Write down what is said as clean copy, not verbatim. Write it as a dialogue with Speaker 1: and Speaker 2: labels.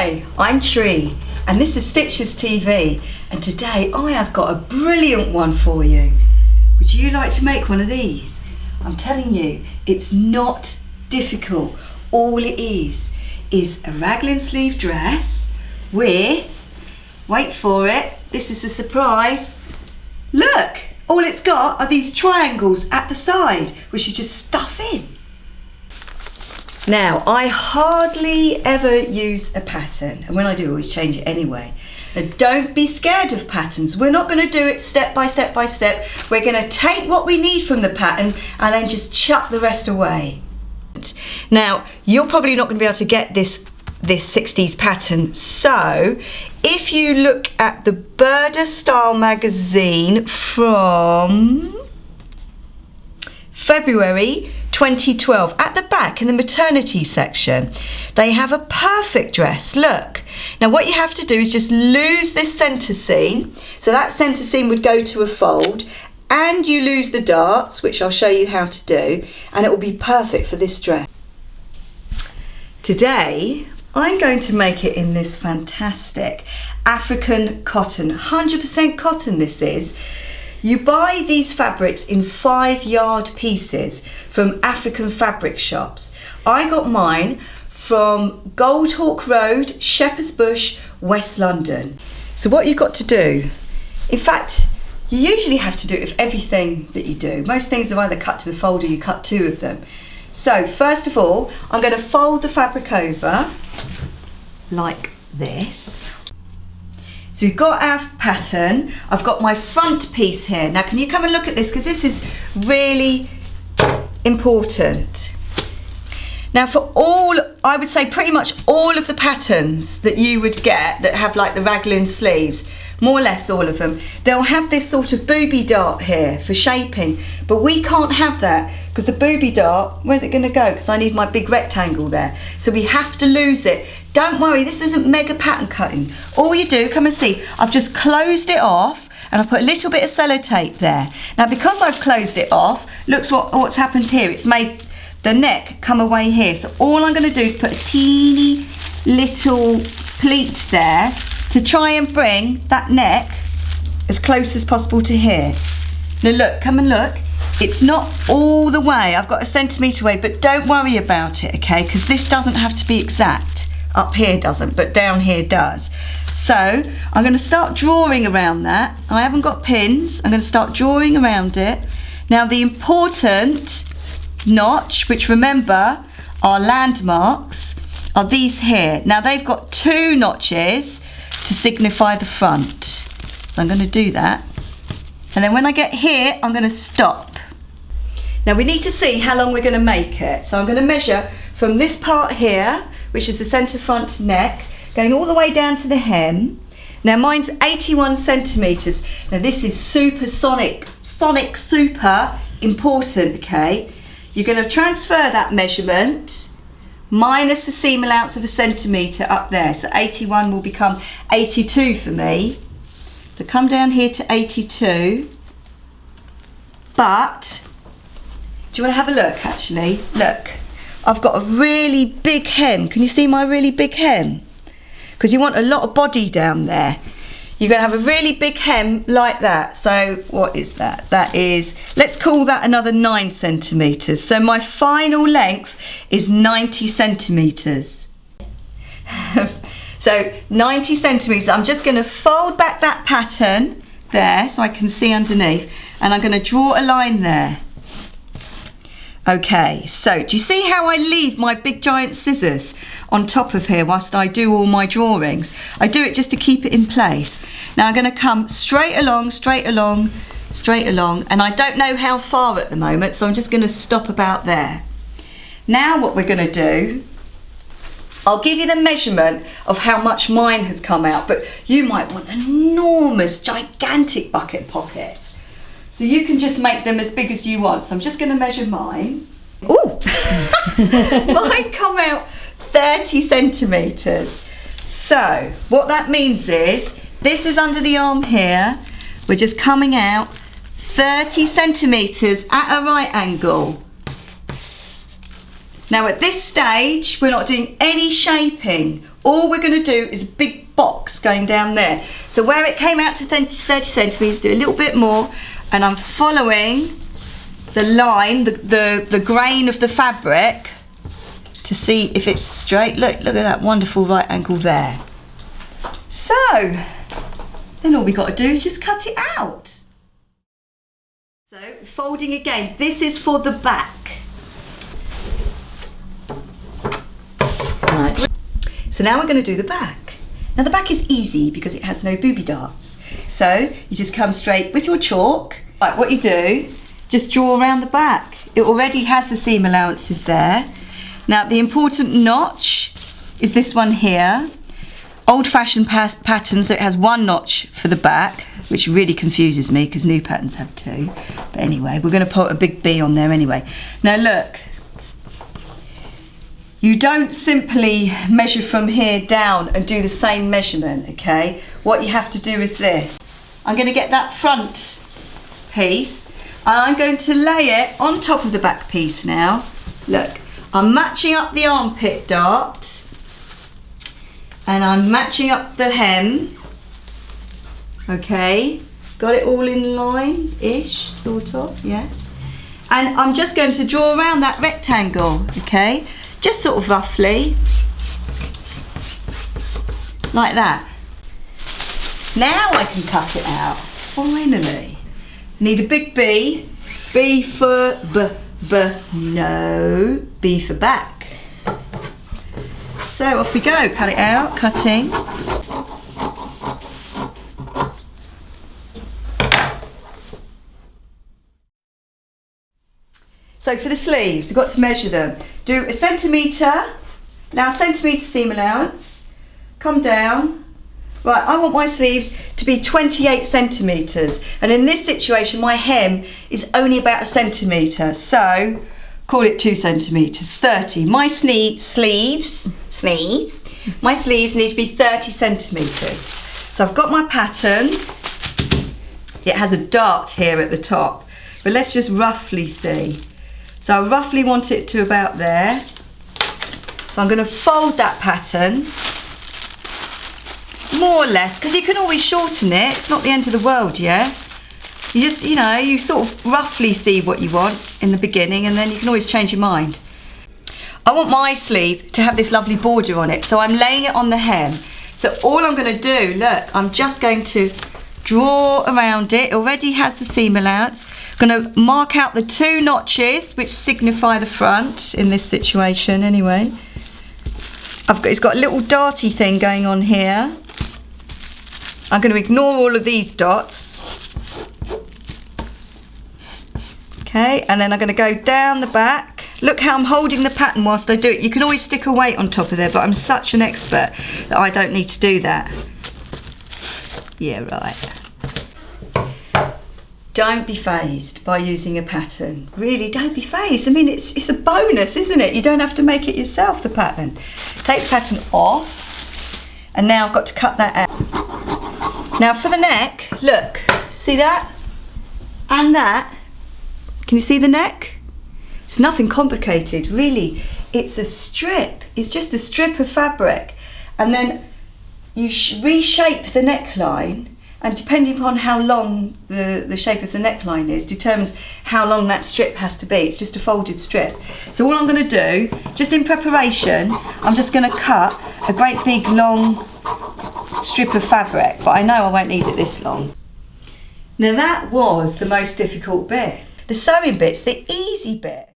Speaker 1: Hi, I'm Tree and this is Stitchless TV, and today I have got a brilliant one for you. Would you like to make one of these? I'm telling you, it's not difficult. All it is a raglan sleeve dress with, wait for it, this is the surprise, look, all it's got are these triangles at the side which you just stuff in. Now, I hardly ever use a pattern, and when I do, I always change it anyway. Now, don't be scared of patterns. We're not going to do it step by step by step. We're going to take what we need from the pattern and then just chuck the rest away. Now, you're probably not going to be able to get this 60s pattern, so if you look at the Burda Style magazine from February 2012, at the back in the maternity section, they have a perfect dress. Look. Now what you have to do is just lose this centre seam. So that centre seam would go to a fold, and you lose the darts, which I'll show you how to do, and it will be perfect for this dress. Today, I'm going to make it in this fantastic African cotton, 100% cotton this is. You buy these fabrics in 5-yard pieces from African fabric shops. I got mine from Goldhawk Road, Shepherd's Bush, West London. So what you've got to do, in fact, you usually have to do it with everything that you do. Most things are either cut to the fold or you cut 2 of them. So first of all, I'm going to fold the fabric over like this. So we've got our pattern. I've got my front piece here. Now can you come and look at this, because this is really important. Now for all, I would say pretty much all of the patterns that you would get that have like the raglan sleeves, more or less all of them, they'll have this sort of booby dart here for shaping, but we can't have that because the booby dart, where's it going to go? Because I need my big rectangle there. So we have to lose it. Don't worry, this isn't mega pattern cutting. All you do, come and see, I've just closed it off and I've put a little bit of sellotape there. Now because I've closed it off, look what's happened here. It's made the neck come away here. So all I'm going to do is put a teeny little pleat there to try and bring that neck as close as possible to here. Now look, come and look. It's not all the way, I've got a centimetre away, but don't worry about it, okay? Because this doesn't have to be exact. Up here doesn't, but down here does. So I'm going to start drawing around that. I haven't got pins. I'm going to start drawing around it. Now the important notch, which remember are landmarks, are these here. Now they've got 2 notches to signify the front. So I'm going to do that. And then when I get here, I'm going to stop. Now we need to see how long we're going to make it. So I'm going to measure from this part here, which is the centre front neck, going all the way down to the hem. Now mine's 81 centimetres. Now this is super super important, okay? You're going to transfer that measurement minus the seam allowance of 1 centimetre up there. So 81 will become 82 for me. So come down here to 82. But, do you want to have a look actually? Look, I've got a really big hem. Can you see my really big hem? Because you want a lot of body down there. You're going to have a really big hem like that. So what is that? That is, let's call that another 9 centimetres. So my final length is 90 centimetres. So 90 centimetres. I'm just going to fold back that pattern there so I can see underneath, and I'm going to draw a line there. Okay, so do you see how I leave my big giant scissors on top of here whilst I do all my drawings? I do it just to keep it in place. Now I'm going to come straight along, straight along, straight along, and I don't know how far at the moment, so I'm just going to stop about there. Now what we're going to do, I'll give you the measurement of how much mine has come out, but you might want enormous, gigantic bucket pockets. So you can just make them as big as you want. So I'm just going to measure mine. Ooh! Mine come out 30 centimetres. So what that means is, this is under the arm here. We're just coming out 30 centimetres at a right angle. Now at this stage, we're not doing any shaping. All we're going to do is a big box going down there. So where it came out to 30 centimetres, do a little bit more, and I'm following the line, the grain of the fabric to see if it's straight. Look at that wonderful right angle there. So, then all we got to do is just cut it out. So, folding again, this is for the back. Right. So now we're going to do the back. Now the back is easy because it has no booby darts. So you just come straight with your chalk. Right, what you do, just draw around the back. It already has the seam allowances there. Now the important notch is this one here. Old-fashioned pattern, so it has one notch for the back, which really confuses me because new patterns have two. But anyway, we're going to put a big B on there anyway. Now look, you don't simply measure from here down and do the same measurement, okay? What you have to do is this. I'm going to get that front piece and I'm going to lay it on top of the back piece now. Look, I'm matching up the armpit dart and I'm matching up the hem. Okay, got it all in line-ish, sort of, yes. And I'm just going to draw around that rectangle, okay? Just sort of roughly, like that. Now I can cut it out, finally. Need a big B, B for no, B for back. So off we go, cut it out, cutting. So for the sleeves, we've got to measure them. Do a centimetre, now centimetre seam allowance, come down. Right, I want my sleeves to be 28 centimetres. And in this situation, my hem is only about a centimetre. So, call it 2 centimetres, 30. My sleeves need to be 30 centimetres. So I've got my pattern. It has a dart here at the top, but let's just roughly see. So I roughly want it to about there. So I'm going to fold that pattern, more or less, because you can always shorten it. It's not the end of the world, yeah? You just, you know, you sort of roughly see what you want in the beginning and then you can always change your mind. I want my sleeve to have this lovely border on it, so I'm laying it on the hem. So all I'm going to do, look, I'm just going to draw around it. It already has the seam allowance. I'm going to mark out the 2 notches which signify the front in this situation anyway. It's got a little darty thing going on here. I'm going to ignore all of these dots. Okay, and then I'm going to go down the back. Look how I'm holding the pattern whilst I do it. You can always stick a weight on top of there, but I'm such an expert that I don't need to do that. Yeah, right. Don't be fazed by using a pattern. Really, don't be fazed. I mean, it's a bonus, isn't it? You don't have to make it yourself, the pattern. Take the pattern off, and now I've got to cut that out. Now for the neck, look, see that? And that. Can you see the neck? It's nothing complicated, really. It's a strip. It's just a strip of fabric. And then you reshape the neckline, and depending upon how long the shape of the neckline is, determines how long that strip has to be. It's just a folded strip. So all I'm going to do, just in preparation, I'm just going to cut a great big long strip of fabric, but I know I won't need it this long. Now that was the most difficult bit. The sewing bit's the easy bit.